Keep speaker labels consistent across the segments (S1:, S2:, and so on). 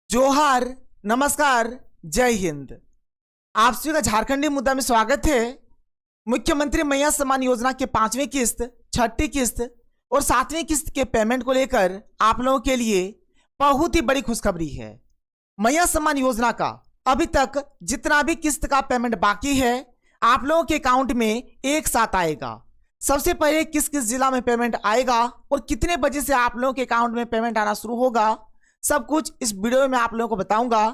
S1: जोहार, नमस्कार, जय हिंद। आप सभी का झारखंडी मुद्दा में स्वागत है। मुख्यमंत्री मैया सम्मान योजना के 5वीं किस्त, 6ठी किस्त और 7वीं किस्त के पेमेंट को लेकर आप लोगों के लिए बहुत ही बड़ी खुशखबरी है। मैया सम्मान योजना का अभी तक जितना भी किस्त का पेमेंट बाकी है आप लोगों के अकाउंट में एक साथ आएगा। सबसे पहले किस किस जिला में पेमेंट आएगा और कितने बजे से आप लोगों के अकाउंट में पेमेंट आना शुरू होगा, सब कुछ इस वीडियो में आप लोगों को बताऊंगा।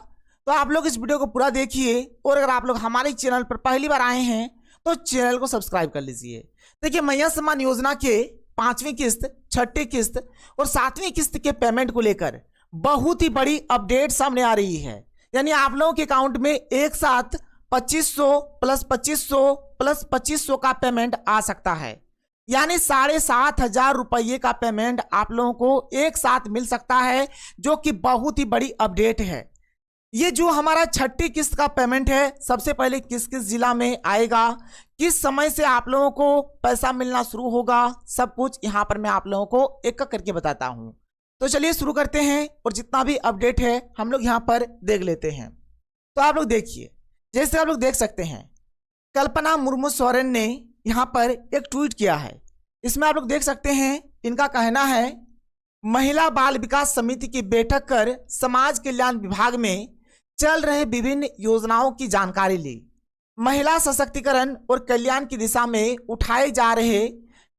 S1: तो आप लोग इस वीडियो को पूरा देखिए और अगर आप लोग हमारे चैनल पर पहली बार आए हैं तो चैनल को सब्सक्राइब कर लीजिए। देखिए, मैया सम्मान योजना के 5वीं किस्त, 6ठी किस्त और 7वीं किस्त के पेमेंट को लेकर बहुत ही बड़ी अपडेट सामने आ रही है। यानी आप लोगों के अकाउंट में एक साथ 2500 प्लस 2500 प्लस 2500 का पेमेंट आ सकता है। यानी 7,500 रुपये का पेमेंट आप लोगों को एक साथ मिल सकता है, जो कि बहुत ही बड़ी अपडेट है। ये जो हमारा 6ठी किस्त का पेमेंट है, सबसे पहले किस किस जिला में आएगा, किस समय से आप लोगों को पैसा मिलना शुरू होगा, सब कुछ यहाँ पर मैं आप लोगों को एक एक करके बताता हूँ। तो चलिए शुरू करते हैं और जितना भी अपडेट है हम लोग यहाँ पर देख लेते हैं। तो आप लोग देखिए, जैसे आप लोग देख सकते हैं, कल्पना मुर्मू सोरेन ने यहाँ पर एक ट्वीट किया है। इसमें आप लोग देख सकते हैं, इनका कहना है, महिला बाल विकास समिति की बैठक कर समाज कल्याण विभाग में चल रहे विभिन्न योजनाओं की जानकारी ली। महिला सशक्तिकरण और कल्याण की दिशा में उठाए जा रहे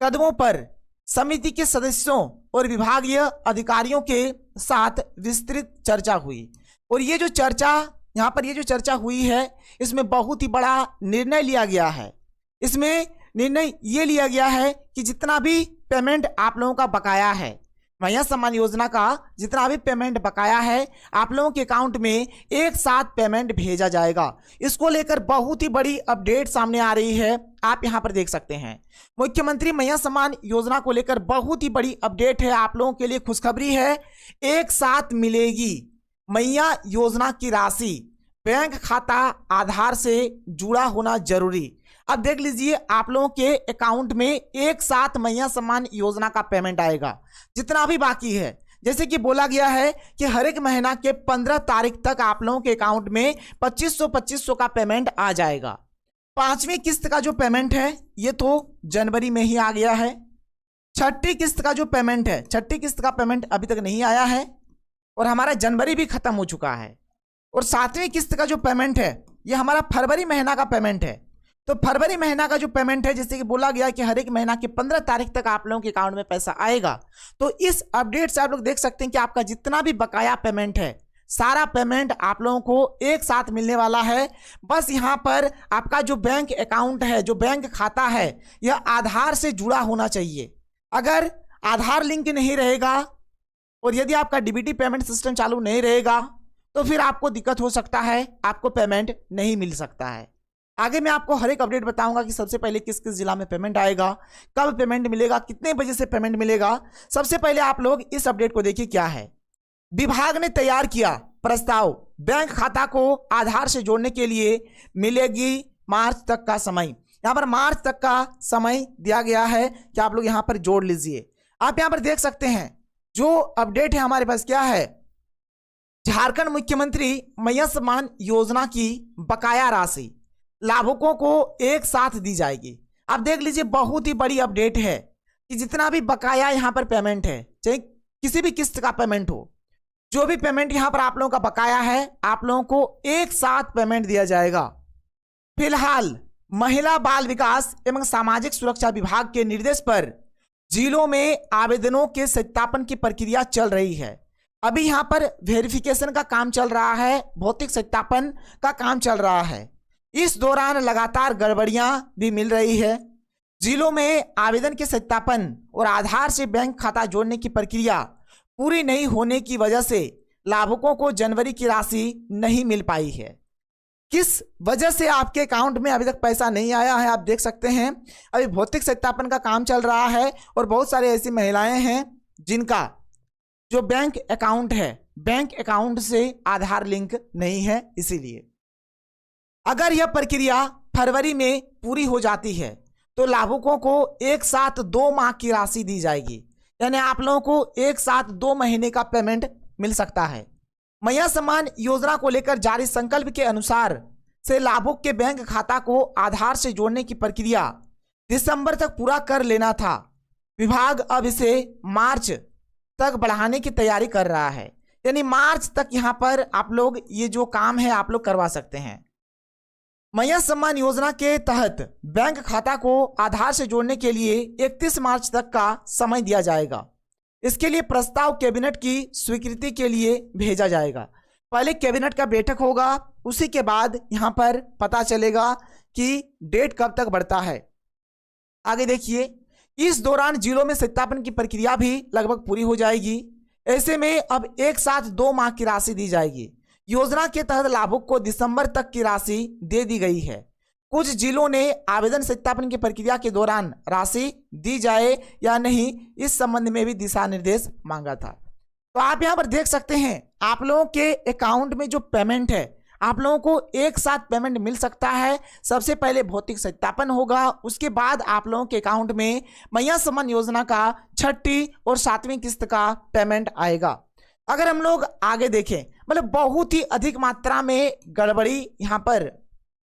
S1: कदमों पर समिति के सदस्यों और विभागीय अधिकारियों के साथ विस्तृत चर्चा हुई। और ये जो चर्चा यहाँ पर ये जो चर्चा हुई है, इसमें बहुत ही बड़ा निर्णय लिया गया है। इसमें निर्णय ये लिया गया है कि जितना भी पेमेंट आप लोगों का बकाया है, मैया सम्मान योजना का जितना भी पेमेंट बकाया है, आप लोगों के अकाउंट में एक साथ पेमेंट भेजा जाएगा। इसको लेकर बहुत ही बड़ी अपडेट सामने आ रही है। आप यहां पर देख सकते हैं, मुख्यमंत्री मैया सम्मान योजना को लेकर बहुत ही बड़ी अपडेट है। आप लोगों के लिए खुशखबरी है, एक साथ मिलेगी मैया योजना की राशि। बैंक खाता आधार से जुड़ा होना जरूरी। अब देख लीजिए, आप लोगों के अकाउंट में एक साथ मैया सम्मान योजना का पेमेंट आएगा जितना भी बाकी है। जैसे कि बोला गया है कि हर एक महीना के 15 तारीख तक आप लोगों के अकाउंट में 2500 का पेमेंट आ जाएगा। 5वीं किस्त का जो पेमेंट है ये तो जनवरी में ही आ गया है। 6ठी किस्त का जो पेमेंट है, 6ठी किस्त का पेमेंट अभी तक नहीं आया है और हमारा जनवरी भी खत्म हो चुका है। और 7वीं किस्त का जो पेमेंट है ये हमारा फरवरी महीना का पेमेंट है। तो फरवरी महीना का जो पेमेंट है, जैसे कि बोला गया कि हर एक महीना के 15 तारीख तक आप लोगों के अकाउंट में पैसा आएगा। तो इस अपडेट से आप लोग देख सकते हैं कि आपका जितना भी बकाया पेमेंट है, सारा पेमेंट आप लोगों को एक साथ मिलने वाला है। बस यहाँ पर आपका जो बैंक अकाउंट है, जो बैंक खाता है, यह आधार से जुड़ा होना चाहिए। अगर आधार लिंक नहीं रहेगा और यदि आपका डीबीटी पेमेंट सिस्टम चालू नहीं रहेगा तो फिर आपको दिक्कत हो सकता है, आपको पेमेंट नहीं मिल सकता है। आगे मैं आपको हर एक अपडेट बताऊंगा कि सबसे पहले किस किस जिला में पेमेंट आएगा, कब पेमेंट मिलेगा, कितने बजे से पेमेंट मिलेगा। सबसे पहले आप लोग इस अपडेट को देखिए क्या है। विभाग ने तैयार किया प्रस्ताव, बैंक खाता को आधार से जोड़ने के लिए मिलेगी मार्च तक का समय। यहाँ पर मार्च तक का समय दिया गया है कि आप लोग यहाँ पर जोड़ लीजिए। आप यहाँ पर देख सकते हैं जो अपडेट है हमारे पास क्या है, झारखंड मुख्यमंत्री मैया सम्मान योजना की बकाया राशि लाभुकों को एक साथ दी जाएगी। आप देख लीजिए, बहुत ही बड़ी अपडेट है कि जितना भी बकाया यहाँ पर पेमेंट है, चाहे किसी भी किस्त का पेमेंट हो, जो भी पेमेंट यहाँ पर आप लोगों का बकाया है, आप लोगों को एक साथ पेमेंट दिया जाएगा। फिलहाल महिला बाल विकास एवं सामाजिक सुरक्षा विभाग के निर्देश पर जिलों में आवेदनों के सत्यापन की प्रक्रिया चल रही है। अभी यहाँ पर वेरिफिकेशन का काम चल रहा है, भौतिक सत्यापन का काम चल रहा है। इस दौरान लगातार गड़बड़ियां भी मिल रही है। जिलों में आवेदन के सत्यापन और आधार से बैंक खाता जोड़ने की प्रक्रिया पूरी नहीं होने की वजह से लाभुकों को जनवरी की राशि नहीं मिल पाई है। किस वजह से आपके अकाउंट में अभी तक पैसा नहीं आया है, आप देख सकते हैं। अभी भौतिक सत्यापन का काम चल रहा है और बहुत सारी ऐसी महिलाएं हैं जिनका जो बैंक अकाउंट है, बैंक अकाउंट से आधार लिंक नहीं है। इसीलिए अगर यह प्रक्रिया फरवरी में पूरी हो जाती है तो लाभुकों को एक साथ 2 माह की राशि दी जाएगी। यानी आप लोगों को एक साथ 2 महीने का पेमेंट मिल सकता है। मैया सम्मान योजना को लेकर जारी संकल्प के अनुसार से लाभुक के बैंक खाता को आधार से जोड़ने की प्रक्रिया दिसंबर तक पूरा कर लेना था। विभाग अब इसे मार्च तक बढ़ाने की तैयारी कर रहा है, यानी मार्च तक यहाँ पर आप लोग ये जो काम है आप लोग करवा सकते हैं। मैया सम्मान योजना के तहत बैंक खाता को आधार से जोड़ने के लिए 31 मार्च तक का समय दिया जाएगा। इसके लिए प्रस्ताव कैबिनेट की स्वीकृति के लिए भेजा जाएगा। पहले कैबिनेट का बैठक होगा, उसी के बाद यहाँ पर पता चलेगा कि डेट कब तक बढ़ता है। आगे देखिए, इस दौरान जिलों में सत्यापन की प्रक्रिया भी लगभग पूरी हो जाएगी। ऐसे में अब एक साथ 2 माह की राशि दी जाएगी। योजना के तहत लाभुक को दिसंबर तक की राशि दे दी गई है। कुछ जिलों ने आवेदन सत्यापन की प्रक्रिया के दौरान राशि दी जाए या नहीं, इस संबंध में भी दिशा निर्देश मांगा था। तो आप यहां पर देख सकते हैं, आप लोगों के अकाउंट में जो पेमेंट है, आप लोगों को एक साथ पेमेंट मिल सकता है। सबसे पहले भौतिक सत्यापन होगा, उसके बाद आप लोगों के अकाउंट में मैया सम्मान योजना का 6ठी और 7वीं किस्त का पेमेंट आएगा। अगर हम लोग आगे देखें, मतलब बहुत ही अधिक मात्रा में गड़बड़ी यहाँ पर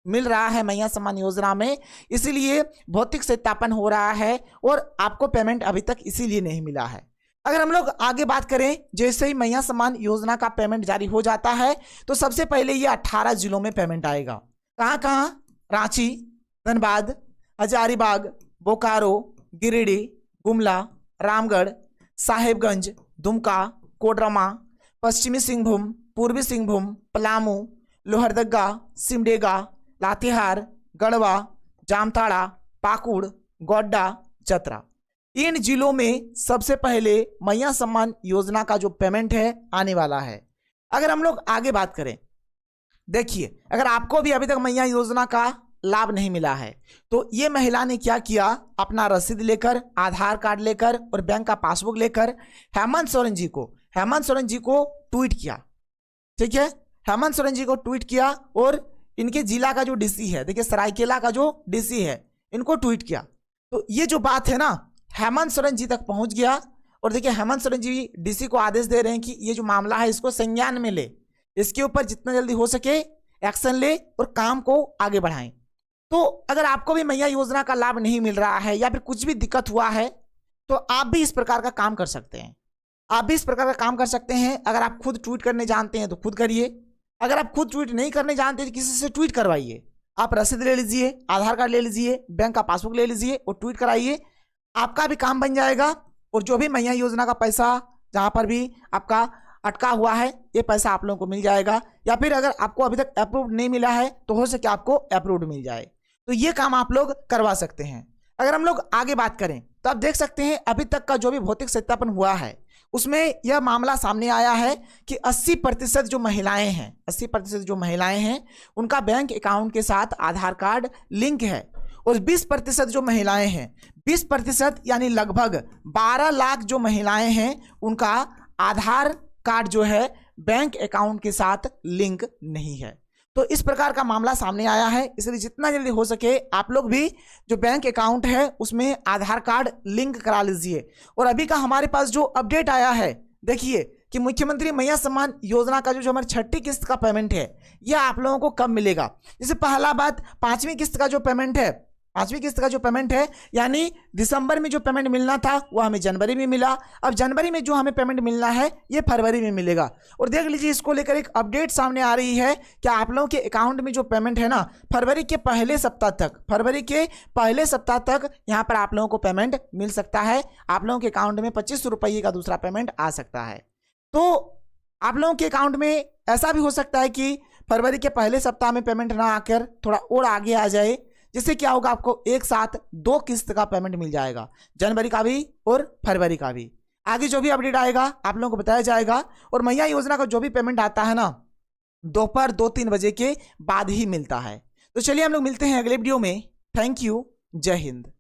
S1: मिल रहा है मैया सम्मान योजना में, इसीलिए भौतिक सत्यापन हो रहा है और आपको पेमेंट अभी तक इसीलिए नहीं मिला है। अगर हम लोग आगे बात करें, जैसे ही मैया सम्मान योजना का पेमेंट जारी हो जाता है तो सबसे पहले ये 18 जिलों में पेमेंट आएगा। कहाँ कहाँ? रांची, धनबाद, हजारीबाग, बोकारो, गिरिडीह, गुमला, रामगढ़, साहेबगंज, दुमका, कोडरमा, पश्चिमी सिंहभूम, पूर्वी सिंहभूम, पलामू, लोहरदगा, सिमडेगा, लातेहार, गढ़वा, जामताड़ा, पाकुड़, गोड्डा, चतरा। इन जिलों में सबसे पहले मैया सम्मान योजना का जो पेमेंट है आने वाला है। अगर हम लोग आगे बात करें, देखिए, अगर आपको भी अभी तक मैया योजना का लाभ नहीं मिला है तो ये महिला ने क्या किया, अपना रसीद लेकर, आधार कार्ड लेकर और बैंक का पासबुक लेकर हेमंत सोरेन जी को ट्वीट किया। ठीक है, हेमंत सोरेन जी को ट्वीट किया और इनके जिला का जो डीसी है, देखिए सरायकेला का जो डीसी है, इनको ट्वीट किया। तो ये जो बात है ना, हेमंत सोरेन जी तक पहुंच गया और देखिए हेमंत सोरेन जी डीसी को आदेश दे रहे हैं कि ये जो मामला है इसको संज्ञान में ले, इसके ऊपर जितना जल्दी हो सके एक्शन ले और काम को आगे बढ़ाएं। तो अगर आपको भी मैया योजना का लाभ नहीं मिल रहा है या फिर कुछ भी दिक्कत हुआ है तो आप भी इस प्रकार का काम कर सकते हैं। अगर आप खुद ट्वीट करने जानते हैं तो खुद करिए, अगर आप खुद ट्वीट नहीं करने जानते तो किसी से ट्वीट करवाइए। आप रसीद ले लीजिए, आधार कार्ड ले लीजिए, बैंक का पासबुक ले लीजिए और ट्वीट कराइए, आपका भी काम बन जाएगा। और जो भी मैया योजना का पैसा जहां पर भी आपका अटका हुआ है, ये पैसा आप लोगों को मिल जाएगा। या फिर अगर आपको अभी तक अप्रूव्ड नहीं मिला है तो हो सके आपको अप्रूव्ड मिल जाए, तो ये काम आप लोग करवा सकते हैं। अगर हम लोग आगे बात करें तो आप देख सकते हैं अभी तक का जो भी भौतिक सत्यापन हुआ है उसमें यह मामला सामने आया है कि 80% जो महिलाएं हैं उनका बैंक अकाउंट के साथ आधार कार्ड लिंक है और 20% जो महिलाएं हैं, 20% यानी लगभग 12 लाख जो महिलाएं हैं उनका आधार कार्ड जो है बैंक अकाउंट के साथ लिंक नहीं है। तो इस प्रकार का मामला सामने आया है, इसलिए जितना जल्दी हो सके आप लोग भी जो बैंक अकाउंट है उसमें आधार कार्ड लिंक करा लीजिए। और अभी का हमारे पास जो अपडेट आया है, देखिए कि मुख्यमंत्री मैया सम्मान योजना का जो हमारी 6ठी किस्त का पेमेंट है यह आप लोगों को कब मिलेगा। जैसे पहला बात, 5वीं किस्त का जो पेमेंट है यानी दिसंबर में जो पेमेंट मिलना था वो हमें जनवरी में मिला। अब जनवरी में जो हमें पेमेंट मिलना है ये फरवरी में मिलेगा। और देख लीजिए, इसको लेकर एक अपडेट सामने आ रही है कि आप लोगों के अकाउंट में जो पेमेंट है ना, फरवरी के पहले सप्ताह तक यहाँ पर आप लोगों को पेमेंट मिल सकता है। आप लोगों के अकाउंट में 25 रुपये का दूसरा पेमेंट आ सकता है। तो आप लोगों के अकाउंट में ऐसा भी हो सकता है कि फरवरी के पहले सप्ताह में पेमेंट ना आकर थोड़ा और आगे आ जाए, जिससे क्या होगा, आपको एक साथ 2 किस्त का पेमेंट मिल जाएगा, जनवरी का भी और फरवरी का भी। आगे जो भी अपडेट आएगा आप लोगों को बताया जाएगा। और मैया योजना का जो भी पेमेंट आता है ना, दोपहर 2-3 बजे के बाद ही मिलता है। तो चलिए हम लोग मिलते हैं अगले वीडियो में। थैंक यू, जय हिंद।